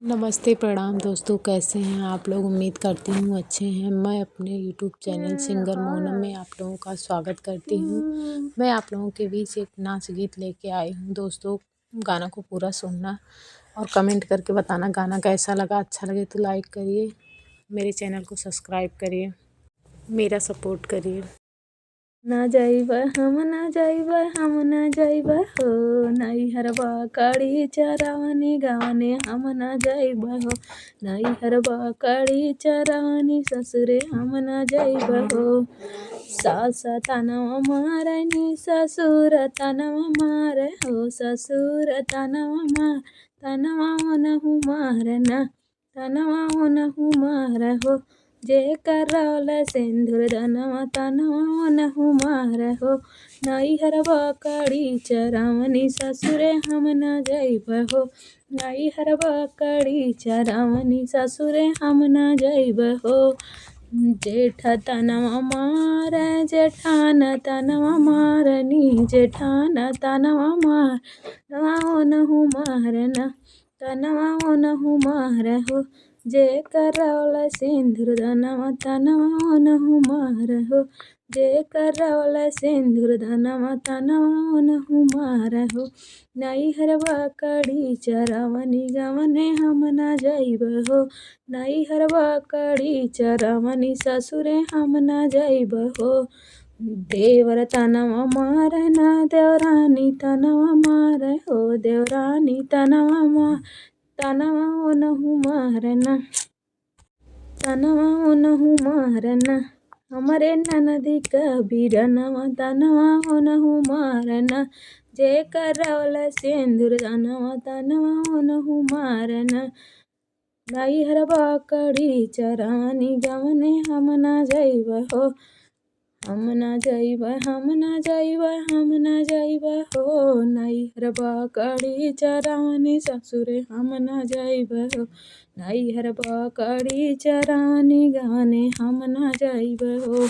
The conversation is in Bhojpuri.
नमस्ते प्रणाम दोस्तों, कैसे हैं आप लोग। उम्मीद करती हूँ अच्छे हैं। मैं अपने यूट्यूब चैनल सिंगर मोनम में आप लोगों का स्वागत करती हूँ। मैं आप लोगों के बीच एक नाच गीत लेके आई हूँ दोस्तों। गाना को पूरा सुनना और कमेंट करके बताना गाना कैसा लगा। अच्छा लगे तो लाइक करिए, मेरे चैनल को सब्सक्राइब करिए, मेरा सपोर्ट करिए। ना जाइबा हम ना जाइबा हम ना जाइबा हो, नैहरबा कड़ी चरावनी गावने हम ना जाइबा हो। नैहरबा कड़ी चरावनी ससुरे हम ना जाइबा हो। सास तनवा मारनी ससुर तनवा मार हो, ससुर तनवा मार तनवा ओनहु मारना, तनवा ओनहु मार हो। जे करौल सिंदूर दनवा तनवा ओनहु मार हो। नैहरबा कड़ी चरावनी ससुरे हम न जाइब हो। नैहरबा कड़ी चरावनी ससुरे हम न जाइब हो। जेठ तनवा मार जेठान तनवा मारनी, जेठान तनवा मार तनवा ओनहु मारना, तनवा ओनहु मार हो। जे करौल सिंदूर दनवा तनवा ओनहु मार हो। जे करौल सिंदूर दनवा तनवा ओनहु मार हो। नैहरबा कड़ी चरावनी गवने हम ना जाइब हो। नैहरबा कड़ी चरावनी ससुरे हम ना जाइब हो। देवर तनवा मारना देवरानी तनवा मार हो, देवरानी तनवा मार तनवा ओनहु मारना, तनवा ओनहु मारना। हमरे ननदी कबीरनवा तनवा ओनहु मारना। जे करौल सिंदूर दनवा तनवा ओनहु मारना। नैहरबा कड़ी चरावनी गवने हम ना जाइब हो। हम ना जाइब हम ना जाइब हम ना जाइब हो। नैहरबा कड़ी चरावनी ससुरे हम ना जाइब हो। नैहरबा कड़ी चरावनी गवने हम ना जाइब हो।